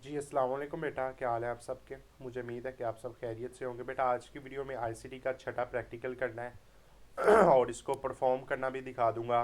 जी अस्सलाम वालेकुम बेटा, क्या हाल है आप सबके। मुझे उम्मीद है कि आप सब खैरियत से होंगे। बेटा आज की वीडियो में आईसीटी का छठा प्रैक्टिकल करना है और इसको परफॉर्म करना भी दिखा दूंगा।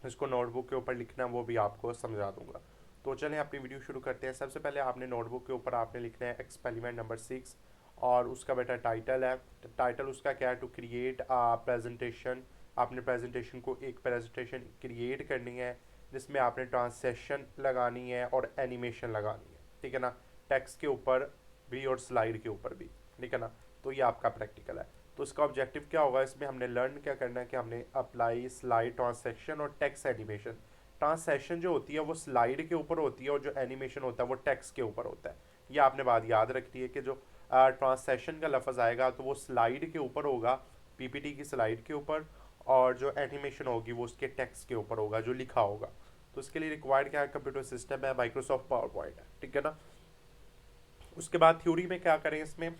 इसको नोटबुक के ऊपर लिखना वो भी आपको समझा दूंगा। तो चलें अपनी वीडियो शुरू करते हैं। सबसे पहले आपने नोटबुक के ऊपर आपने लिखना है एक्सपेरिमेंट नंबर 6 और उसका बेटा टाइटल है। टाइटल उसका क्या है, टू क्रिएट आ प्रेजेंटेशन। आपने प्रेजेंटेशन को एक प्रेजेंटेशन क्रिएट करनी है जिसमें आपने ट्रांसलेशन लगानी है और एनिमेशन लगानी है, ठीक है ना। टेक्स्ट के ऊपर भी और स्लाइड के ऊपर भी, ठीक है ना। तो ये आपका प्रैक्टिकल है। तो इसका ऑब्जेक्टिव क्या होगा, इसमें हमने लर्न क्या करना है कि हमने अप्लाई स्लाइड ट्रांसलेशन और टेक्स्ट एनिमेशन। ट्रांसलेशन जो होती है वो स्लाइड के ऊपर होती है और जो एनिमेशन होता है वो टेक्स्ट के ऊपर होता है। ये आपने बात याद रखनी है कि जो ट्रांसलेशन का लफ्ज़ आएगा तो वो स्लाइड के ऊपर होगा, पीपीटी की स्लाइड के ऊपर, और जो एनिमेशन होगी वो उसके टेक्स्ट के ऊपर होगा जो लिखा होगा। तो इसके लिए रिक्वायर्ड क्या है, कंप्यूटर सिस्टम है, माइक्रोसॉफ्ट पावर पॉइंट है, ठीक है ना। उसके बाद थ्योरी में क्या करें इसमें,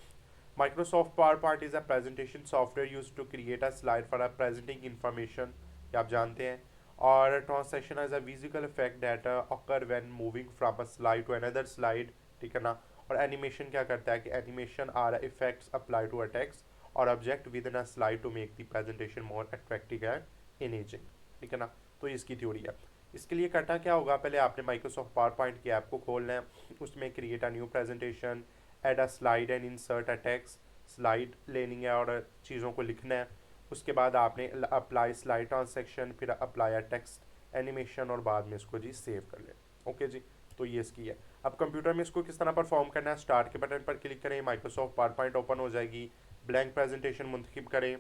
Microsoft PowerPoint is a presentation software use to create a slide for a presenting information, ये आप जानते हैं। और translation as a visual effect that occur when moving from a slide to another slide, ठीक है ना। और animation क्या करता है कि animation are effects apply to a text और object within a slide to make the presentation more attractive and एनेजिंग, ठीक है ना। तो ये इसकी थ्योरी है। इसके लिए करना क्या होगा, पहले आपने माइक्रोसॉफ्ट पावर पॉइंट की ऐप को खोलना है, उसमें create a new presentation, add a slide and insert a text. Slide लेनी है और चीज़ों को लिखना है। उसके बाद आपने अप्लाई स्लाइड ट्रांसलेशन, फिर अप्लाई अ टेक्स्ट एनिमेशन और बाद में इसको जी सेव कर लें। ओके जी। तो ये इसकी है। अब कंप्यूटर में इसको किस तरह परफॉर्म करना है, स्टार्ट के बटन पर क्लिक करें, माइक्रोसॉफ्ट पावर पॉइंट ओपन हो जाएगी। ब्लैंक प्रेजेंटेशन मुंतखब करें,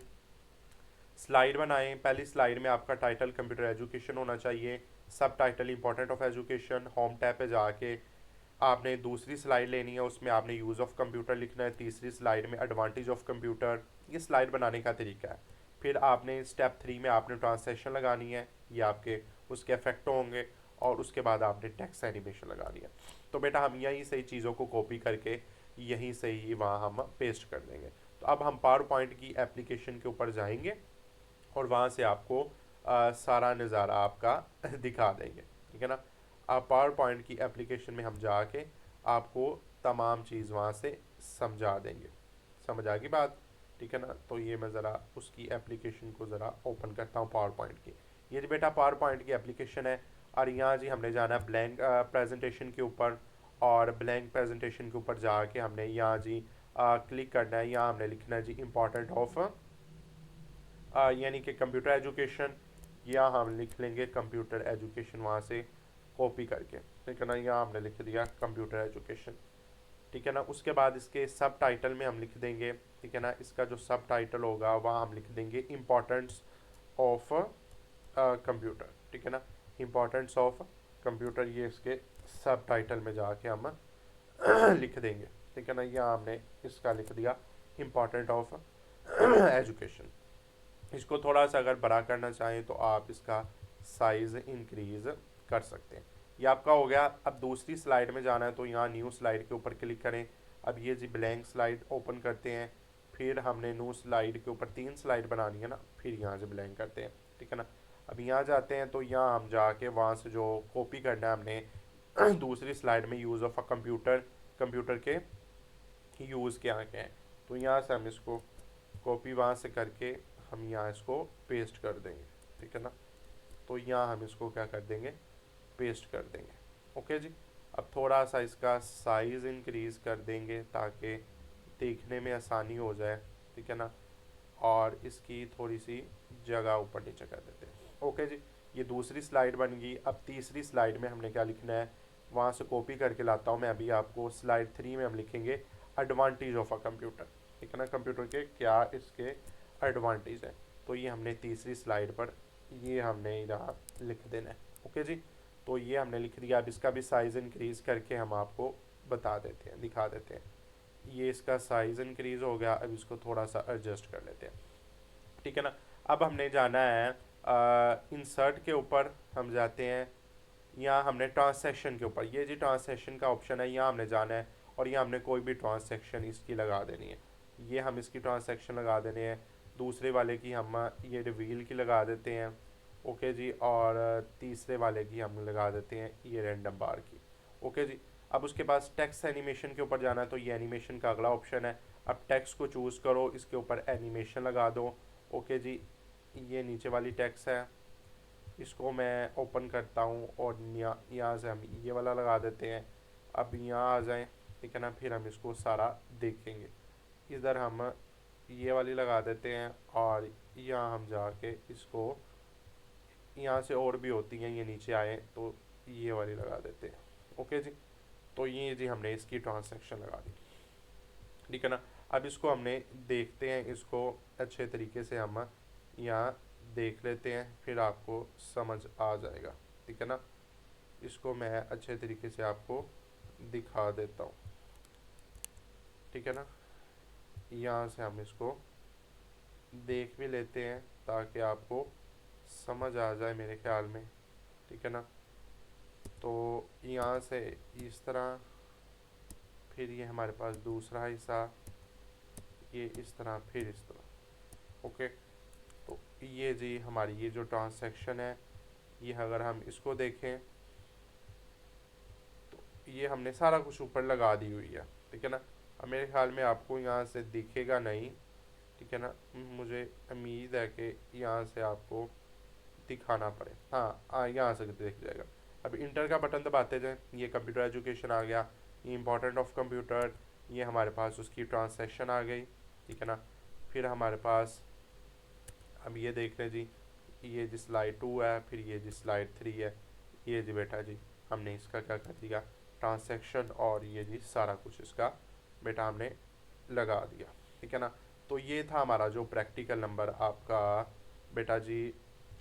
स्लाइड बनाएं। पहली स्लाइड में आपका टाइटल कंप्यूटर एजुकेशन होना चाहिए, सब title important of education. Home tab पे जाके आपने दूसरी स्लाइड लेनी है, उसमें आपने यूज़ ऑफ कंप्यूटर लिखना है। तीसरी स्लाइड में एडवांटेज ऑफ कंप्यूटर। ये स्लाइड बनाने का तरीका है। फिर आपने स्टेप 3 में आपने ट्रांसलेशन लगानी है, ये आपके उसके इफेक्ट होंगे। और उसके बाद आपने टेक्स्ट एनिमेशन लगानी है। तो बेटा हम यहीं से ही चीज़ों को कॉपी करके यहीं से ही वहाँ हम पेस्ट कर देंगे। तो अब हम पावर पॉइंट की एप्लीकेशन के ऊपर जाएंगे और वहाँ से आपको सारा नज़ारा आपका दिखा देंगे, ठीक है ना। आप पावर पॉइंट की एप्लीकेशन में हम जाके आपको तमाम चीज़ वहाँ से समझा देंगे। समझ आ गई बात, ठीक है ना। तो ये मैं ज़रा उसकी एप्लीकेशन को ज़रा ओपन करता हूँ पावर पॉइंट की। ये जी बेटा पावर पॉइंट की एप्लीकेशन है और यहाँ जी हमने जाना है ब्लैंक प्रेजेंटेशन के ऊपर। और ब्लैंक प्रेजेंटेशन के ऊपर जाके हमने यहाँ जी क्लिक करना है, यहाँ हमने लिखना है जी इम्पोर्टेंट ऑफ यानी कि कंप्यूटर एजुकेशन, या हम लिख लेंगे कंप्यूटर एजुकेशन वहाँ से कॉपी करके, ठीक है ना। यहाँ हमने लिख दिया कंप्यूटर एजुकेशन, ठीक है ना। उसके बाद इसके सब टाइटल में हम लिख देंगे, ठीक है ना। इसका जो सब टाइटल होगा वहाँ हम लिख देंगे इम्पोर्टेंस ऑफ कंप्यूटर, ठीक है ना। इम्पोर्टेंस ऑफ कंप्यूटर, ये इसके सब टाइटल में जाके हम लिख देंगे, ठीक है ना। यहाँ हमने इसका लिख दिया इम्पोर्टेंट ऑफ एजुकेशन। इसको थोड़ा सा अगर बड़ा करना चाहें तो आप इसका साइज़ इंक्रीज़ कर सकते हैं। ये आपका हो गया। अब दूसरी स्लाइड में जाना है तो यहाँ न्यू स्लाइड के ऊपर क्लिक करें। अब ये जी ब्लैंक स्लाइड ओपन करते हैं, फिर हमने न्यू स्लाइड के ऊपर 3 स्लाइड बनानी है ना, फिर यहाँ से ब्लैंक करते हैं, ठीक है ना। अब यहाँ जाते हैं तो यहाँ हम जाके वहाँ से जो कॉपी करना है हमने दूसरी स्लाइड में use of a computer, computer के यूज़ क्या क्या हैं। तो यहाँ से हम इसको कॉपी वहाँ से करके हम यहाँ इसको पेस्ट कर देंगे, ठीक है ना। तो यहाँ हम इसको क्या कर देंगे, पेस्ट कर देंगे। ओके जी। अब थोड़ा सा इसका साइज़ इंक्रीज़ कर देंगे ताकि देखने में आसानी हो जाए, ठीक है ना। और इसकी थोड़ी सी जगह ऊपर नीचे कर देते हैं। ओके जी। ये दूसरी स्लाइड बन गई। अब तीसरी स्लाइड में हमने क्या लिखना है, वहाँ से कॉपी करके लाता हूँ मैं अभी आपको। स्लाइड 3 में हम लिखेंगे एडवांटेज ऑफ अ कंप्यूटर, ठीक है ना। कंप्यूटर के क्या इसके एडवांटेज हैं, तो ये हमने तीसरी स्लाइड पर ये हमने यहाँ लिख देना है। ओके जी। तो ये हमने लिख दिया। अब इसका भी साइज़ इंक्रीज़ करके हम आपको बता देते हैं, दिखा देते हैं। ये इसका साइज़ इंक्रीज़ हो गया। अब इसको थोड़ा सा एडजस्ट कर लेते हैं, ठीक है ना। अब हमने जाना है इंसर्ट के ऊपर हम जाते हैं। यहाँ हमने ट्रांसैक्शन के ऊपर, ये जी ट्रांसैक्शन का ऑप्शन है, यहाँ हमने जाना है और यहाँ हमने कोई भी ट्रांसैक्शन इसकी लगा देनी है। ये हम इसकी ट्रांसैक्शन लगा देने हैं। दूसरे वाले की हम ये रिवील की लगा देते हैं, ओके जी। और तीसरे वाले की हम लगा देते हैं ये रैंडम बार की, ओके जी। अब उसके पास टेक्स्ट एनिमेशन के ऊपर जाना है, तो ये एनिमेशन का अगला ऑप्शन है। अब टेक्स्ट को चूज़ करो, इसके ऊपर एनिमेशन लगा दो। ओके जी, ये नीचे वाली टेक्स्ट है, इसको मैं ओपन करता हूँ और यहाँ से हम ये वाला लगा देते हैं। अब यहाँ आ जाएं, ठीक है ना, फिर हम इसको सारा देखेंगे। इधर हम ये वाली लगा देते हैं और यहाँ हम जाके इसको, यहाँ से और भी होती हैं, ये नीचे आए तो ये वाली लगा देते हैं। ओके जी, तो ये जी हमने इसकी ट्रांसैक्शन लगा दी, ठीक है ना। अब इसको हमने देखते हैं, इसको अच्छे तरीके से हम यहाँ देख लेते हैं, फिर आपको समझ आ जाएगा, ठीक है ना। इसको मैं अच्छे तरीके से आपको दिखा देता हूँ, ठीक है ना। यहाँ से हम इसको देख भी लेते हैं ताकि आपको समझ आ जाए मेरे ख्याल में, ठीक है ना। तो यहाँ से इस तरह, फिर ये हमारे पास दूसरा हिस्सा, ये इस तरह, फिर इस तरह। ओके, तो ये जी हमारी ये जो ट्रांसैक्शन है, ये अगर हम इसको देखें तो ये हमने सारा कुछ ऊपर लगा दी हुई है, ठीक है ना। अब मेरे ख्याल में आपको यहाँ से दिखेगा नहीं, ठीक है ना, मुझे उम्मीद है कि यहाँ से आपको दिखाना पड़े। हाँ, यहाँ से दिख जाएगा। अब इंटर का बटन दबाते जाएं, ये कंप्यूटर एजुकेशन आ गया, ये इंपॉर्टेंट ऑफ कंप्यूटर, ये हमारे पास उसकी ट्रांसैक्शन आ गई, ठीक है ना। फिर हमारे पास अब ये देख लें जी, ये जी स्लाइड 2 है, फिर ये जी स्लाइड 3 है। ये जी बेटा जी हमने इसका क्या कर दिया, ट्रांसैक्शन, और ये जी सारा कुछ इसका बेटा हमने लगा दिया, ठीक है ना। तो ये था हमारा जो प्रैक्टिकल नंबर आपका बेटा जी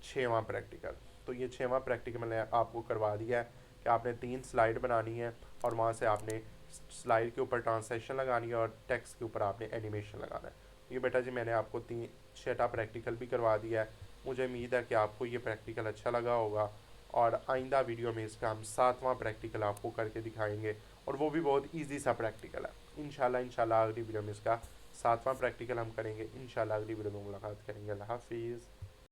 6वां प्रैक्टिकल। तो ये 6वां प्रैक्टिकल मैंने आपको करवा दिया है कि आपने 3 स्लाइड बनानी है और वहाँ से आपने स्लाइड के ऊपर ट्रांसलेशन लगानी है और टेक्स्ट के ऊपर आपने एनिमेशन लगाना है। ये बेटा जी मैंने आपको 6टा प्रैक्टिकल भी करवा दिया है। मुझे उम्मीद है कि आपको ये प्रैक्टिकल अच्छा लगा होगा और आइंदा वीडियो में इसका हम 7वां प्रैक्टिकल आपको करके दिखाएंगे और वो भी बहुत ईजी सा प्रैक्टिकल है। इंशाल्लाह अगली वीडियो में इसका 7वां प्रैक्टिकल हम करेंगे। इंशाल्लाह अगली वीडियो में मुलाकात करेंगे। अल्लाह हाफिज़।